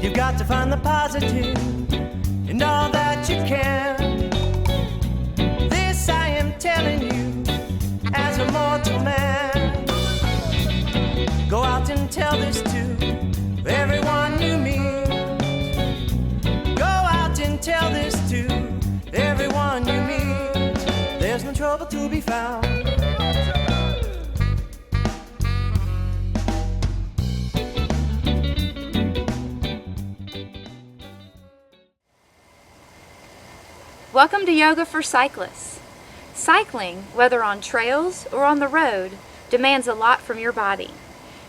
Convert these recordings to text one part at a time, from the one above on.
You've got to find the positive in all that you can. This I am telling you as a mortal man. Go out and tell this to everyone you meet. Go out and tell this to everyone you meet. There's no trouble to be found. Welcome to Yoga for Cyclists. Cycling, whether on trails or on the road, demands a lot from your body.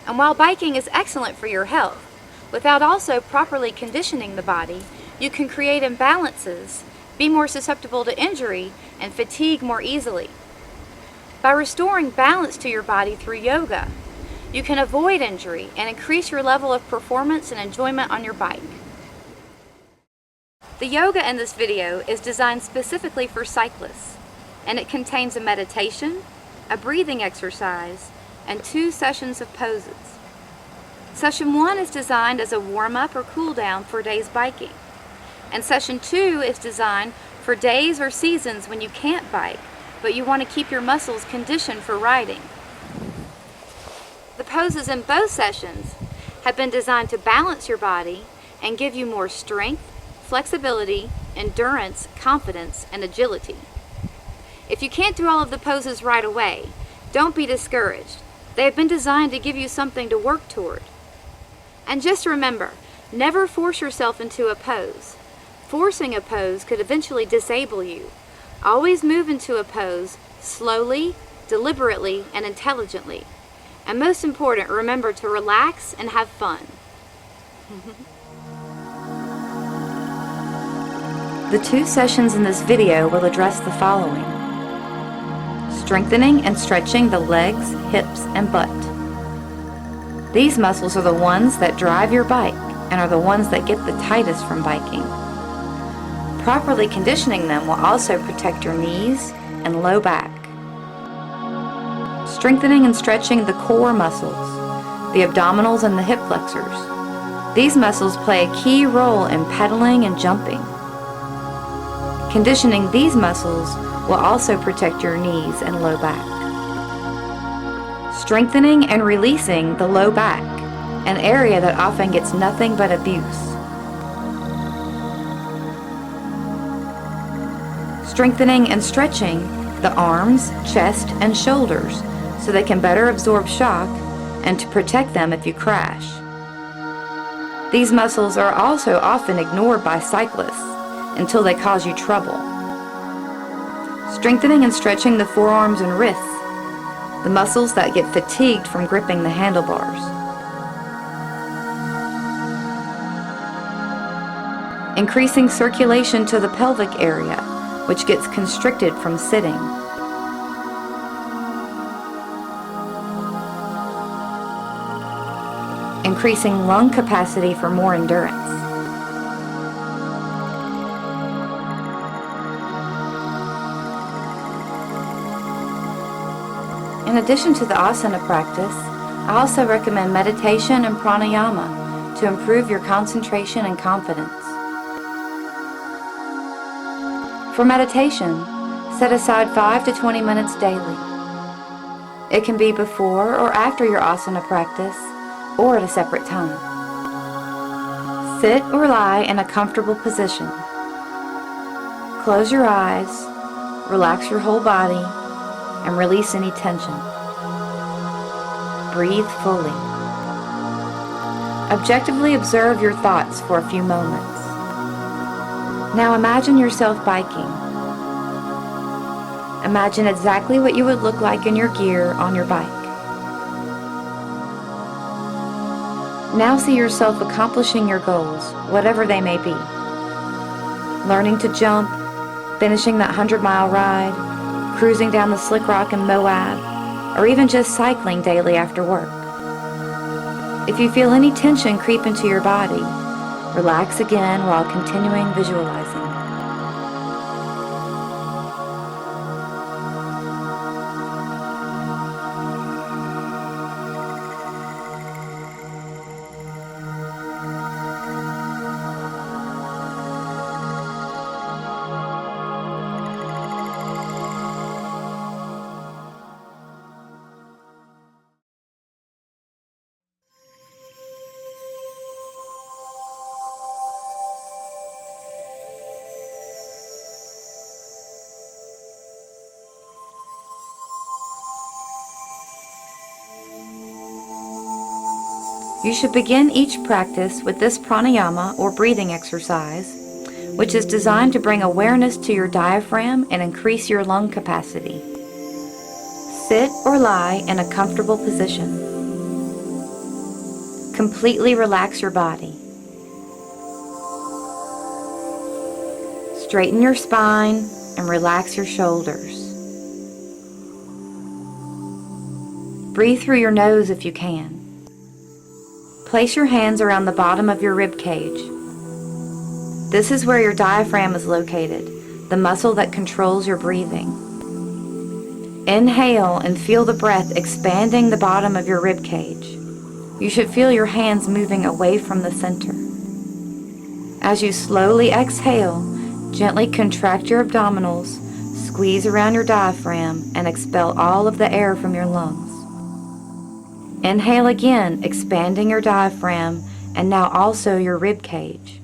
And while biking is excellent for your health, without also properly conditioning the body, you can create imbalances, be more susceptible to injury, and fatigue more easily. By restoring balance to your body through yoga, you can avoid injury and increase your level of performance and enjoyment on your bike. The yoga in this video is designed specifically for cyclists, and it contains a meditation, a breathing exercise, and 2 sessions of poses. Session 1 is designed as a warm-up or cool-down for days biking, and Session 2 is designed for days or seasons when you can't bike, but you want to keep your muscles conditioned for riding. The poses in both sessions have been designed to balance your body and give you more strength, flexibility, endurance, confidence, and agility. If you can't do all of the poses right away, don't be discouraged. They have been designed to give you something to work toward. And just remember, never force yourself into a pose. Forcing a pose could eventually disable you. Always move into a pose slowly, deliberately, and intelligently. And most important, remember to relax and have fun. The 2 sessions in this video will address the following: strengthening and stretching the legs, hips, and butt. These muscles are the ones that drive your bike and are the ones that get the tightest from biking. Properly conditioning them will also protect your knees and low back. Strengthening and stretching the core muscles, the abdominals and the hip flexors. These muscles play a key role in pedaling and jumping. Conditioning these muscles will also protect your knees and low back. Strengthening and releasing the low back, an area that often gets nothing but abuse. Strengthening and stretching the arms, chest, and shoulders so they can better absorb shock and to protect them if you crash. These muscles are also often ignored by cyclists until they cause you trouble. Strengthening and stretching the forearms and wrists, the muscles that get fatigued from gripping the handlebars. Increasing circulation to the pelvic area, which gets constricted from sitting. Increasing lung capacity for more endurance. In addition to the asana practice, I also recommend meditation and pranayama to improve your concentration and confidence. For meditation, set aside 5 to 20 minutes daily. It can be before or after your asana practice, or at a separate time. Sit or lie in a comfortable position. Close your eyes, relax your whole body, and release any tension. Breathe fully. Objectively observe your thoughts for a few moments. Now imagine yourself biking. Imagine exactly what you would look like in your gear on your bike. Now see yourself accomplishing your goals, whatever they may be. Learning to jump, finishing that 100-mile ride, cruising down the slick rock in Moab, or even just cycling daily after work. If you feel any tension creep into your body, relax again while continuing visualizing. You should begin each practice with this pranayama or breathing exercise, which is designed to bring awareness to your diaphragm and increase your lung capacity. Sit or lie in a comfortable position. Completely relax your body. Straighten your spine and relax your shoulders. Breathe through your nose if you can. Place your hands around the bottom of your rib cage. This is where your diaphragm is located, the muscle that controls your breathing. Inhale and feel the breath expanding the bottom of your rib cage. You should feel your hands moving away from the center. As you slowly exhale, gently contract your abdominals, squeeze around your diaphragm, and expel all of the air from your lungs. Inhale again, expanding your diaphragm and now also your rib cage.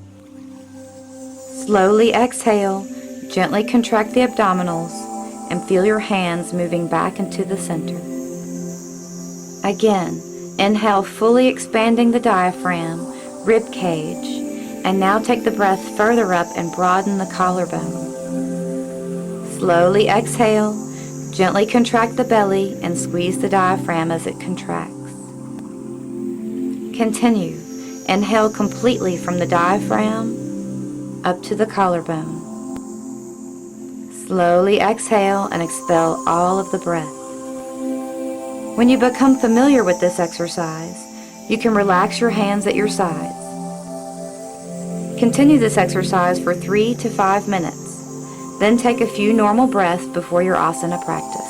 Slowly exhale, gently contract the abdominals and feel your hands moving back into the center. Again, inhale, fully expanding the diaphragm, rib cage, and now take the breath further up and broaden the collarbone. Slowly exhale, gently contract the belly and squeeze the diaphragm as it contracts. Continue. Inhale completely from the diaphragm up to the collarbone. Slowly exhale and expel all of the breath. When you become familiar with this exercise, you can relax your hands at your sides. Continue this exercise for 3 to 5 minutes. Then take a few normal breaths before your asana practice.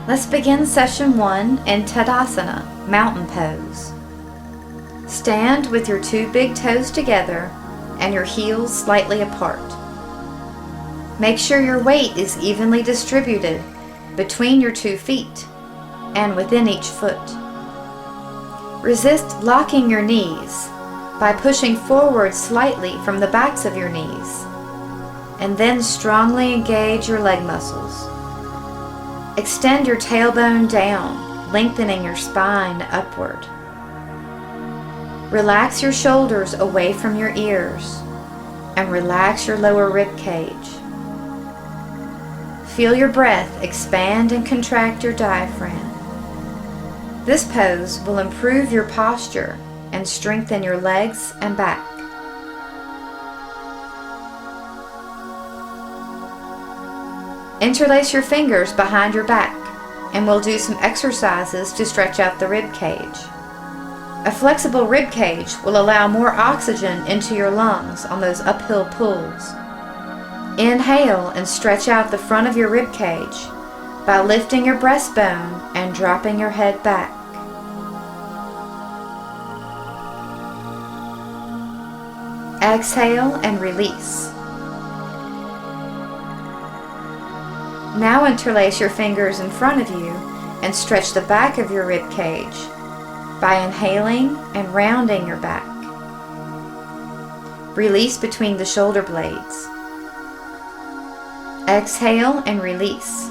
Let's begin session 1 in Tadasana, mountain pose. Stand with your 2 big toes together and your heels slightly apart. Make sure your weight is evenly distributed between your 2 feet and within each foot. Resist locking your knees by pushing forward slightly from the backs of your knees, and then strongly engage your leg muscles. Extend your tailbone down, lengthening your spine upward. Relax your shoulders away from your ears and relax your lower rib cage. Feel your breath expand and contract your diaphragm. This pose will improve your posture and strengthen your legs and back. Interlace your fingers behind your back, and we'll do some exercises to stretch out the rib cage. A flexible rib cage will allow more oxygen into your lungs on those uphill pulls. Inhale and stretch out the front of your rib cage by lifting your breastbone and dropping your head back. Exhale and release. Now interlace your fingers in front of you and stretch the back of your rib cage by inhaling and rounding your back. Release between the shoulder blades. Exhale and release.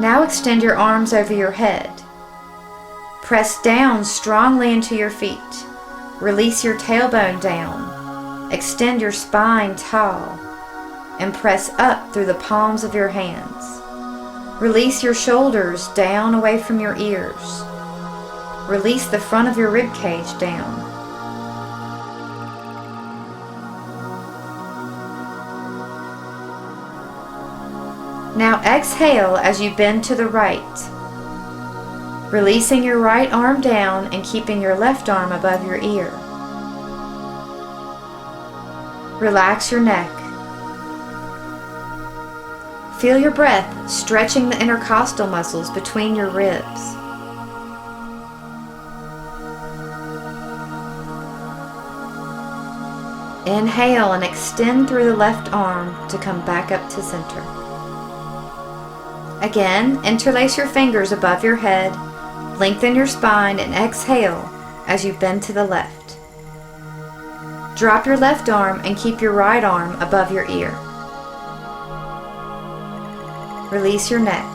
Now extend your arms over your head. Press down strongly into your feet. Release your tailbone down. Extend your spine tall and press up through the palms of your hands. Release your shoulders down away from your ears. Release the front of your rib cage down. Now exhale as you bend to the right, releasing your right arm down and keeping your left arm above your ear. Relax your neck. Feel your breath stretching the intercostal muscles between your ribs. Inhale and extend through the left arm to come back up to center. Again, interlace your fingers above your head, lengthen your spine, and exhale as you bend to the left. Drop your left arm and keep your right arm above your ear. Release your neck.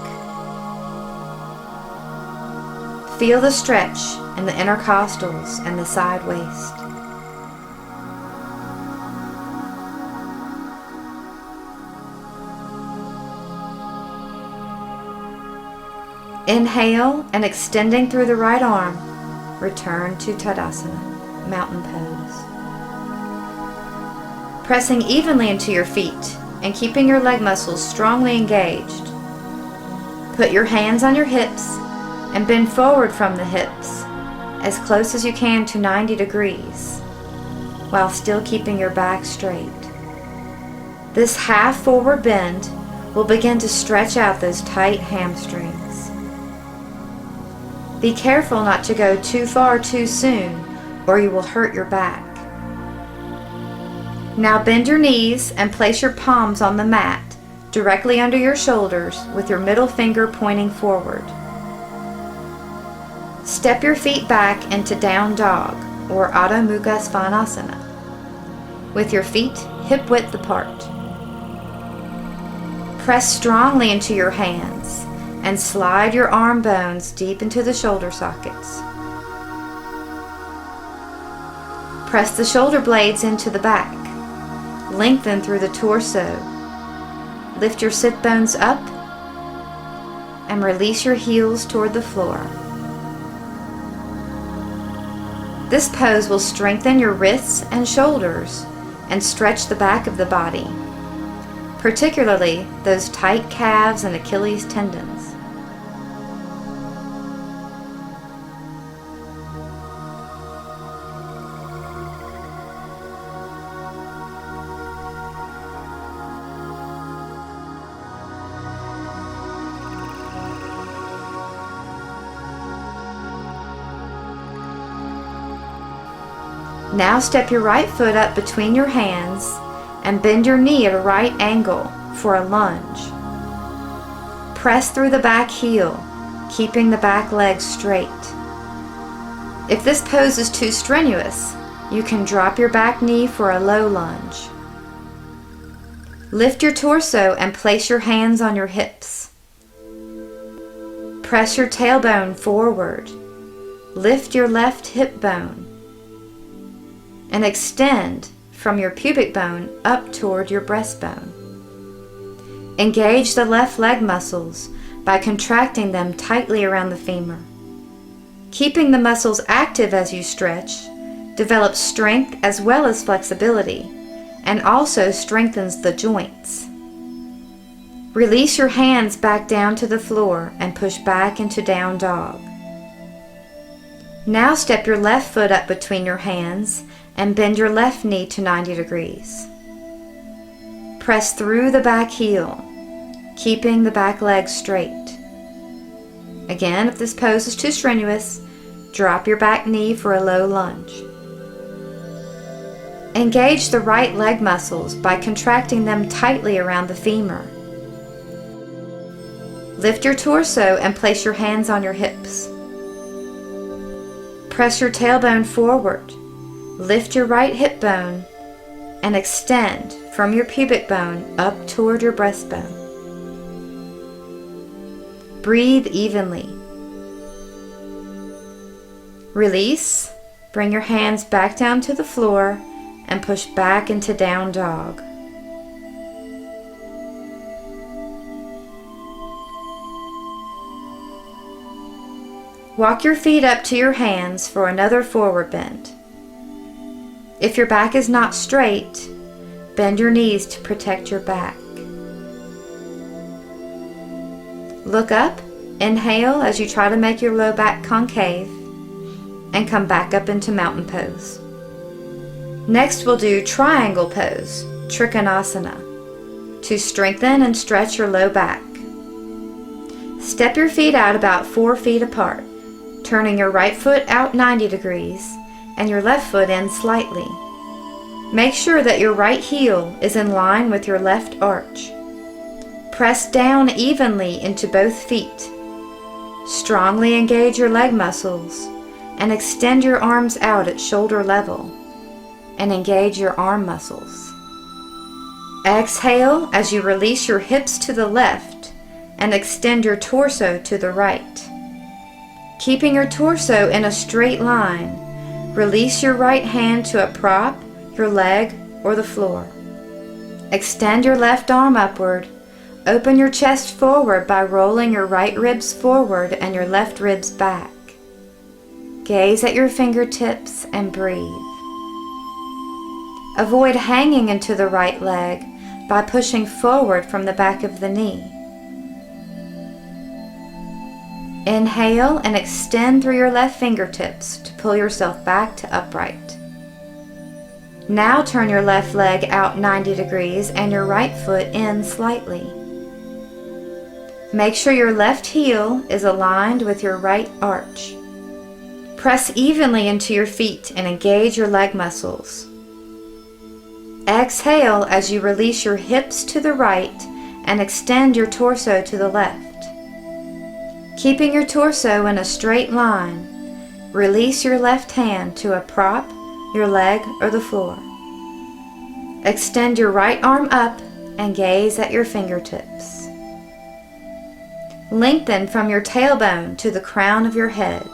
Feel the stretch in the intercostals and the side waist. Inhale and extending through the right arm, return to Tadasana, mountain pose. Pressing evenly into your feet and keeping your leg muscles strongly engaged. Put your hands on your hips and bend forward from the hips as close as you can to 90 degrees while still keeping your back straight. This half forward bend will begin to stretch out those tight hamstrings. Be careful not to go too far too soon, or you will hurt your back. Now bend your knees and place your palms on the mat directly under your shoulders with your middle finger pointing forward. Step your feet back into down dog or Adho Mukha Svanasana with your feet hip width apart. Press strongly into your hands and slide your arm bones deep into the shoulder sockets. Press the shoulder blades into the back. Lengthen through the torso. Lift your sit bones up and release your heels toward the floor. This pose will strengthen your wrists and shoulders and stretch the back of the body, particularly those tight calves and Achilles tendons. Now step your right foot up between your hands and bend your knee at a right angle for a lunge. Press through the back heel, keeping the back leg straight. If this pose is too strenuous, you can drop your back knee for a low lunge. Lift your torso and place your hands on your hips. Press your tailbone forward. Lift your left hip bone and extend from your pubic bone up toward your breastbone. Engage the left leg muscles by contracting them tightly around the femur. Keeping the muscles active as you stretch develops strength as well as flexibility and also strengthens the joints. Release your hands back down to the floor and push back into down dog. Now step your left foot up between your hands and bend your left knee to 90 degrees. Press through the back heel, keeping the back leg straight. Again, if this pose is too strenuous, drop your back knee for a low lunge. Engage the right leg muscles by contracting them tightly around the femur. Lift your torso and place your hands on your hips. Press your tailbone forward. Lift your right hip bone and extend from your pubic bone up toward your breastbone. Breathe evenly. Release. Bring your hands back down to the floor and push back into down dog. Walk your feet up to your hands for another forward bend. If your back is not straight, bend your knees to protect your back. Look up, inhale as you try to make your low back concave, and come back up into mountain pose. Next we'll do triangle pose, Trikonasana, to strengthen and stretch your low back. Step your feet out about 4 feet apart, turning your right foot out 90 degrees and your left foot in slightly. Make sure that your right heel is in line with your left arch. Press down evenly into both feet. Strongly engage your leg muscles and extend your arms out at shoulder level and engage your arm muscles. Exhale as you release your hips to the left and extend your torso to the right. Keeping your torso in a straight line, release your right hand to a prop, your leg, or the floor. Extend your left arm upward. Open your chest forward by rolling your right ribs forward and your left ribs back. Gaze at your fingertips and breathe. Avoid hanging into the right leg by pushing forward from the back of the knee. Inhale and extend through your left fingertips to pull yourself back to upright. Now turn your left leg out 90 degrees and your right foot in slightly. Make sure your left heel is aligned with your right arch. Press evenly into your feet and engage your leg muscles. Exhale as you release your hips to the right and extend your torso to the left. Keeping your torso in a straight line, release your left hand to a prop, your leg, or the floor. Extend your right arm up and gaze at your fingertips. Lengthen from your tailbone to the crown of your head.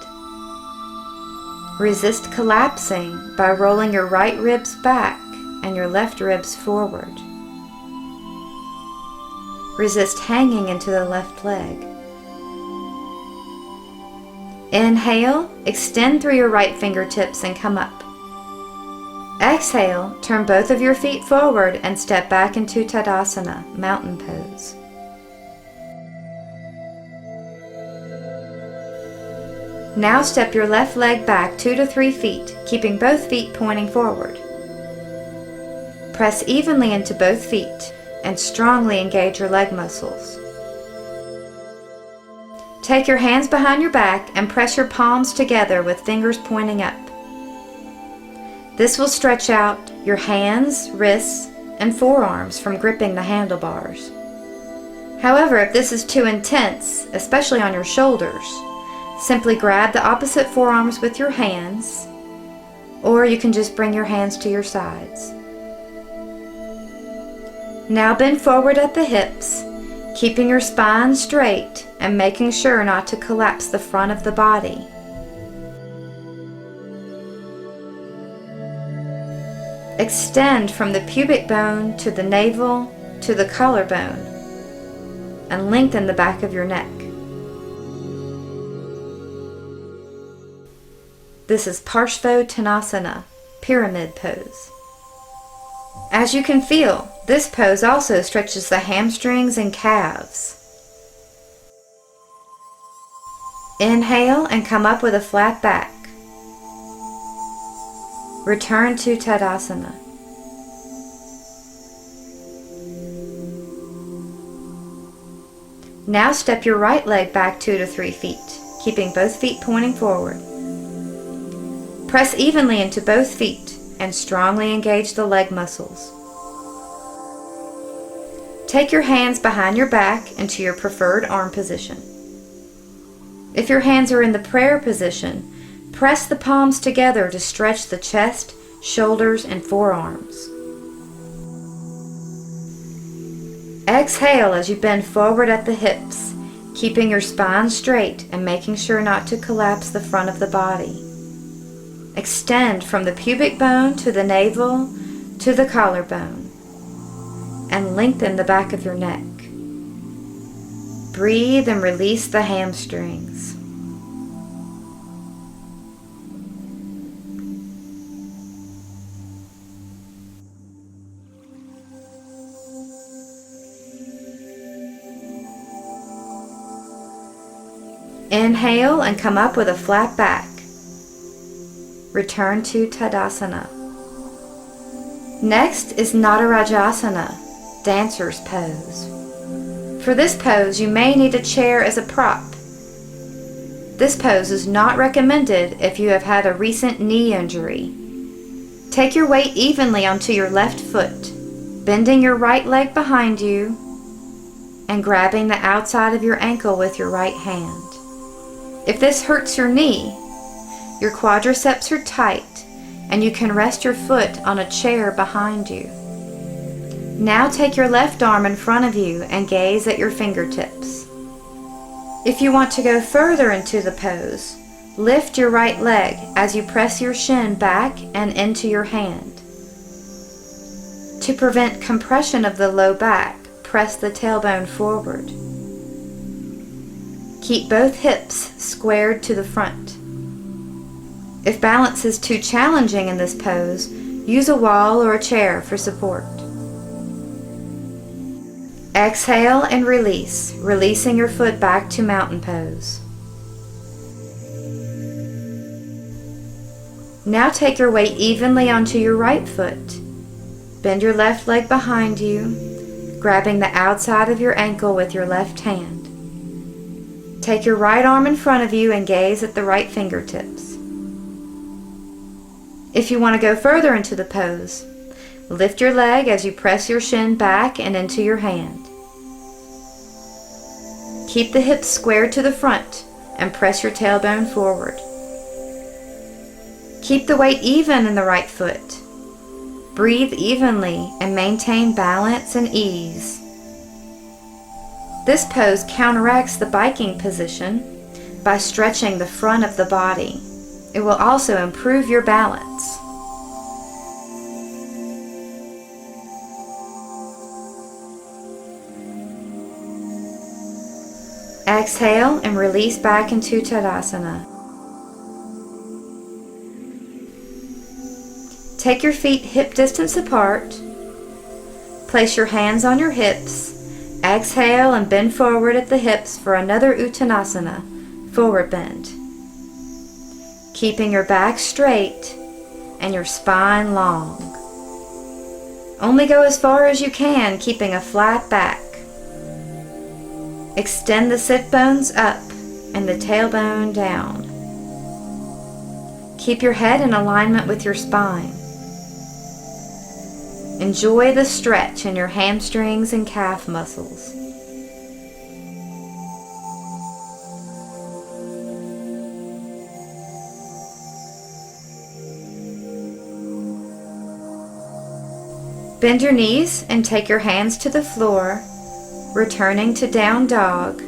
Resist collapsing by rolling your right ribs back and your left ribs forward. Resist hanging into the left leg. Inhale, extend through your right fingertips and come up. Exhale, turn both of your feet forward and step back into Tadasana, mountain pose. Now step your left leg back 2 to 3 feet, keeping both feet pointing forward. Press evenly into both feet and strongly engage your leg muscles. Take your hands behind your back and press your palms together with fingers pointing up. This will stretch out your hands, wrists, and forearms from gripping the handlebars. However, if this is too intense, especially on your shoulders, simply grab the opposite forearms with your hands, or you can just bring your hands to your sides. Now bend forward at the hips, keeping your spine straight and making sure not to collapse the front of the body. Extend from the pubic bone to the navel to the collarbone and lengthen the back of your neck. This is Parshvottanasana, pyramid pose. As you can feel, this pose also stretches the hamstrings and calves. Inhale and come up with a flat back. Return to Tadasana. Now step your right leg back 2 to 3 feet, keeping both feet pointing forward. Press evenly into both feet and strongly engage the leg muscles. Take your hands behind your back into your preferred arm position. If your hands are in the prayer position, press the palms together to stretch the chest, shoulders, and forearms. Exhale as you bend forward at the hips, keeping your spine straight and making sure not to collapse the front of the body. Extend from the pubic bone to the navel to the collarbone, and lengthen the back of your neck. Breathe and release the hamstrings. Inhale and come up with a flat back. Return to Tadasana. Next is Natarajasana, dancer's pose. For this pose, you may need a chair as a prop. This pose is not recommended if you have had a recent knee injury. Take your weight evenly onto your left foot, bending your right leg behind you and grabbing the outside of your ankle with your right hand. If this hurts your knee, your quadriceps are tight and you can rest your foot on a chair behind you. Now take your left arm in front of you and gaze at your fingertips. If you want to go further into the pose, lift your right leg as you press your shin back and into your hand. To prevent compression of the low back, press the tailbone forward. Keep both hips squared to the front. If balance is too challenging in this pose, use a wall or a chair for support. Exhale and release, releasing your foot back to mountain pose. Now take your weight evenly onto your right foot. Bend your left leg behind you, grabbing the outside of your ankle with your left hand. Take your right arm in front of you and gaze at the right fingertips. If you want to go further into the pose, lift your leg as you press your shin back and into your hand. Keep the hips squared to the front and press your tailbone forward. Keep the weight even in the right foot. Breathe evenly and maintain balance and ease. This pose counteracts the biking position by stretching the front of the body. It will also improve your balance. Exhale and release back into Tadasana. Take your feet hip distance apart. Place your hands on your hips. Exhale and bend forward at the hips for another Uttanasana, forward bend. Keeping your back straight and your spine long. Only go as far as you can, keeping a flat back. Extend the sit bones up and the tailbone down. Keep your head in alignment with your spine. Enjoy the stretch in your hamstrings and calf muscles. Bend your knees and take your hands to the floor, returning to down dog,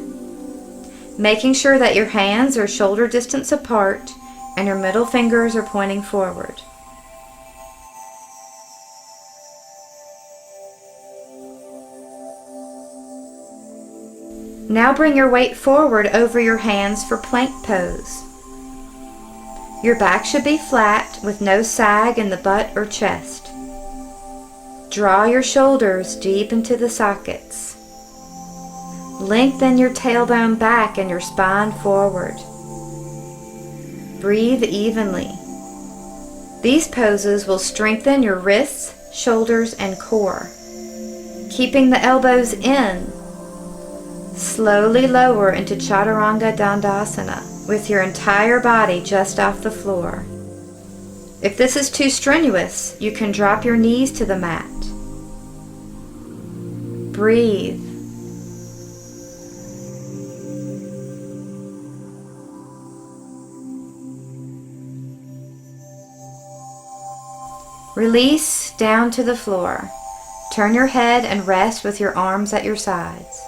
making sure that your hands are shoulder distance apart and your middle fingers are pointing forward. Now bring your weight forward over your hands for plank pose. Your back should be flat with no sag in the butt or chest. Draw your shoulders deep into the sockets. Lengthen your tailbone back and your spine forward. Breathe evenly. These poses will strengthen your wrists, shoulders, and core. Keeping the elbows in, slowly lower into Chaturanga Dandasana with your entire body just off the floor. If this is too strenuous, you can drop your knees to the mat. Breathe. Release down to the floor. Turn your head and rest with your arms at your sides.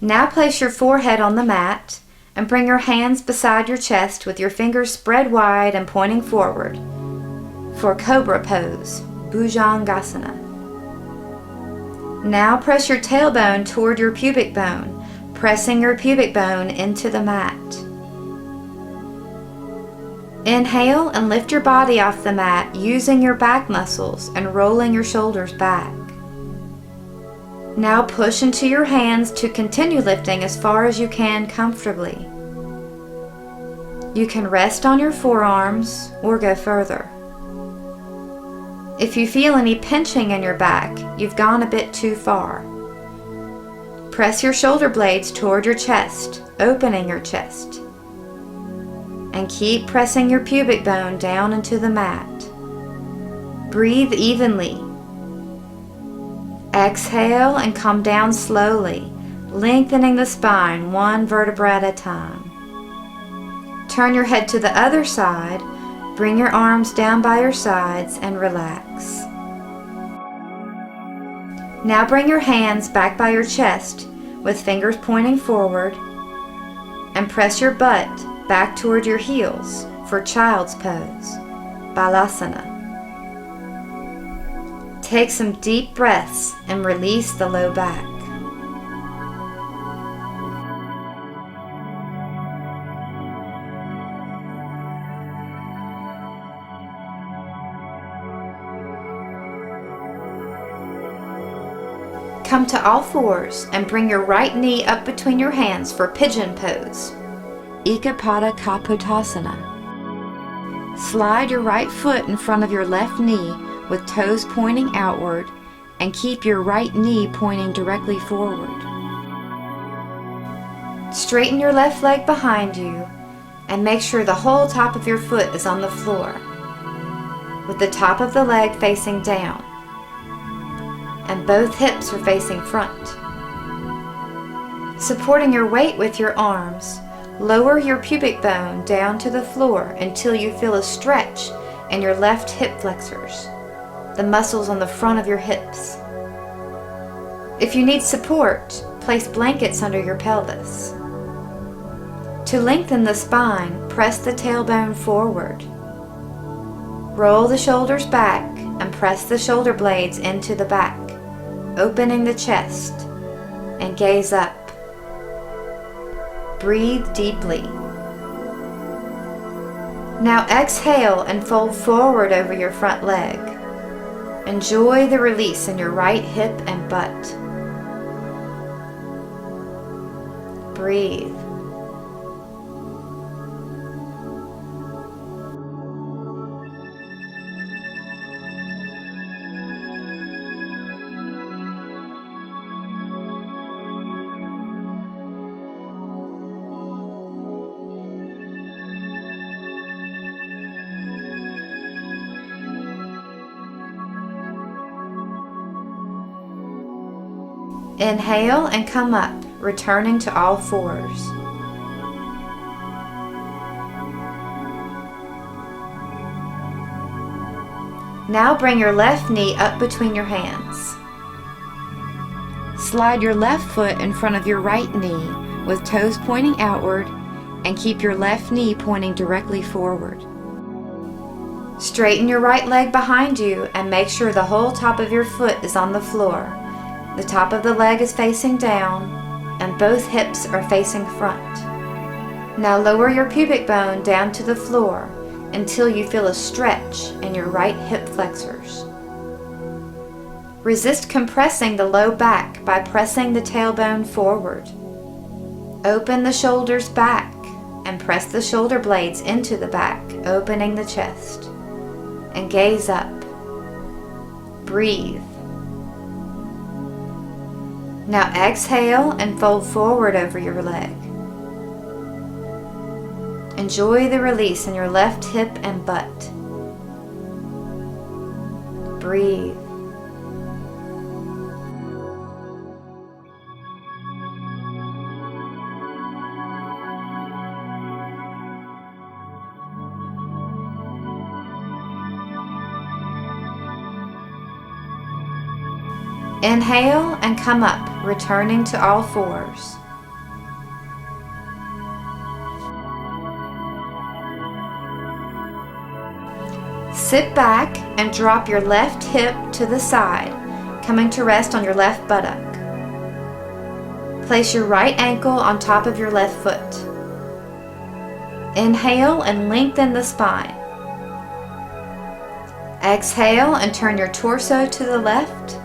Now place your forehead on the mat and bring your hands beside your chest with your fingers spread wide and pointing forward for Cobra Pose, Bhujangasana. Now press your tailbone toward your pubic bone, pressing your pubic bone into the mat. Inhale and lift your body off the mat using your back muscles and rolling your shoulders back. Now push into your hands to continue lifting as far as you can comfortably. You can rest on your forearms or go further. If you feel any pinching in your back, you've gone a bit too far. Press your shoulder blades toward your chest, opening your chest. And keep pressing your pubic bone down into the mat. Breathe evenly. Exhale and come down slowly, lengthening the spine one vertebra at a time. Turn your head to the other side, bring your arms down by your sides and relax. Now bring your hands back by your chest with fingers pointing forward and press your butt back toward your heels for Child's Pose, Balasana. Take some deep breaths and release the low back. Come to all fours and bring your right knee up between your hands for Pigeon Pose, Ekapada Kapotasana. Slide your right foot in front of your left knee with toes pointing outward and keep your right knee pointing directly forward. Straighten your left leg behind you and make sure the whole top of your foot is on the floor, with the top of the leg facing down and both hips are facing front. Supporting your weight with your arms, lower your pubic bone down to the floor until you feel a stretch in your left hip flexors, the muscles on the front of your hips. If you need support, place blankets under your pelvis. To lengthen the spine, press the tailbone forward. Roll the shoulders back and press the shoulder blades into the back, opening the chest, and gaze up. Breathe deeply. Now exhale and fold forward over your front leg. Enjoy the release in your right hip and butt. Breathe. Inhale and come up, returning to all fours. Now bring your left knee up between your hands. Slide your left foot in front of your right knee with toes pointing outward and keep your left knee pointing directly forward. Straighten your right leg behind you and make sure the whole top of your foot is on the floor. The top of the leg is facing down and both hips are facing front. Now lower your pubic bone down to the floor until you feel a stretch in your right hip flexors. Resist compressing the low back by pressing the tailbone forward. Open the shoulders back and press the shoulder blades into the back, opening the chest. And gaze up. Breathe. Now exhale and fold forward over your leg. Enjoy the release in your left hip and butt. breathe. Inhale and come up, returning to all fours. Sit back and drop your left hip to the side, coming to rest on your left buttock. Place your right ankle on top of your left foot. Inhale and lengthen the spine. Exhale and turn your torso to the left,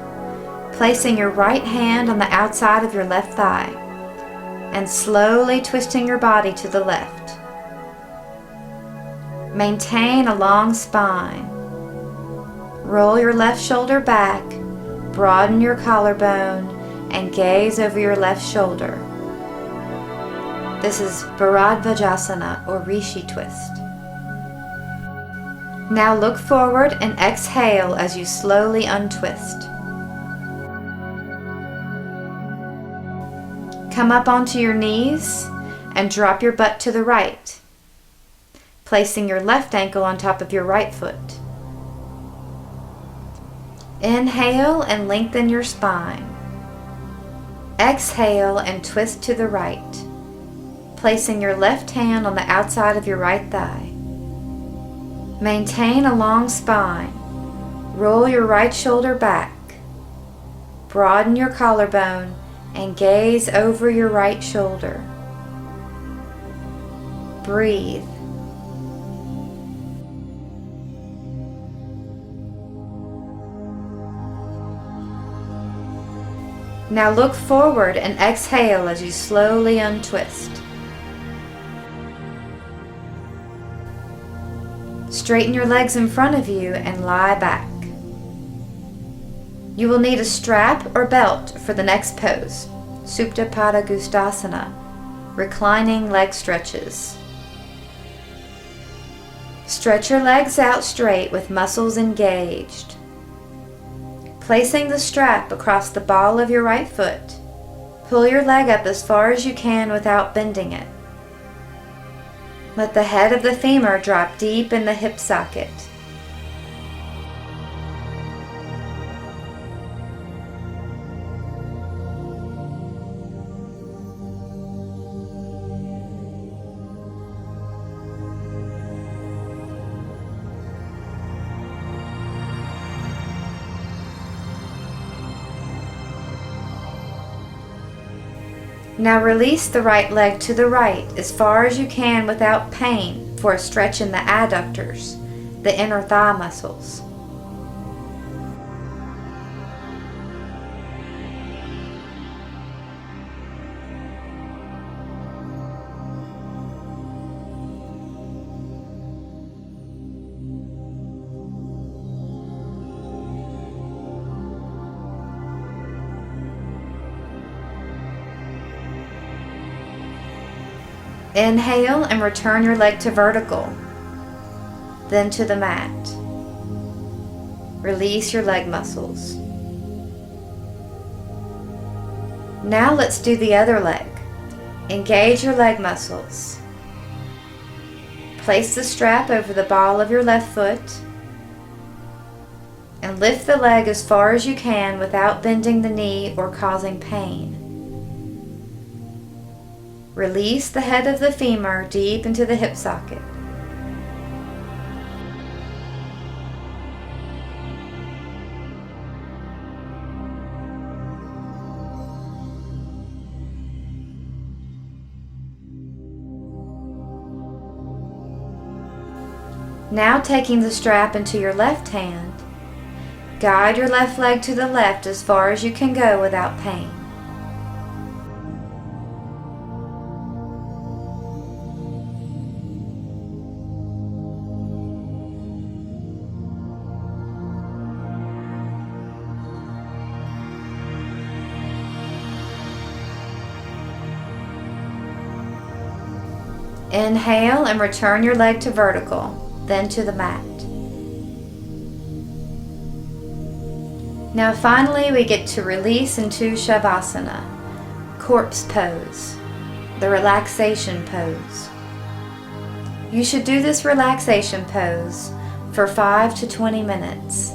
placing your right hand on the outside of your left thigh, and slowly twisting your body to the left. Maintain a long spine. Roll your left shoulder back, broaden your collarbone, and gaze over your left shoulder. This is Bharadvajasana or Rishi twist. Now look forward and exhale as you slowly untwist. Come up onto your knees and drop your butt to the right, placing your left ankle on top of your right foot. Inhale and lengthen your spine. Exhale and twist to the right, placing your left hand on the outside of your right thigh. Maintain a long spine. Roll your right shoulder back. Broaden your collarbone and gaze over your right shoulder. Breathe. Now look forward and exhale as you slowly untwist. Straighten your legs in front of you and lie back. You will need a strap or belt for the next pose, Supta Pada Gustasana, reclining leg stretches. Stretch your legs out straight with muscles engaged. Placing the strap across the ball of your right foot, pull your leg up as far as you can without bending it. Let the head of the femur drop deep in the hip socket. Now release the right leg to the right as far as you can without pain for a stretch in the adductors, the inner thigh muscles. Inhale and return your leg to vertical, then to the mat. Release your leg muscles. Now let's do the other leg. Engage your leg muscles. Place the strap over the ball of your left foot and lift the leg as far as you can without bending the knee or causing pain. Release the head of the femur deep into the hip socket. Now taking the strap into your left hand, guide your left leg to the left as far as you can go without pain. Inhale and return your leg to vertical, then to the mat. Now finally we get to release into Shavasana, corpse pose, the relaxation pose. You should do this relaxation pose for 5 to 20 minutes.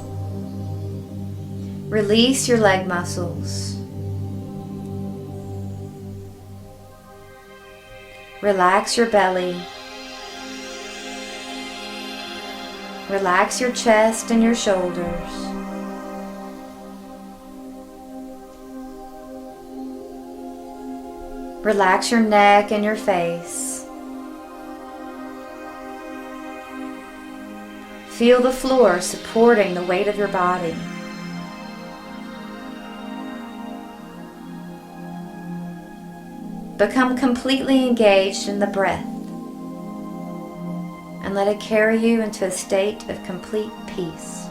Release your leg muscles. Relax your belly. Relax your chest and your shoulders. Relax your neck and your face. Feel the floor supporting the weight of your body. Become completely engaged in the breath and let it carry you into a state of complete peace.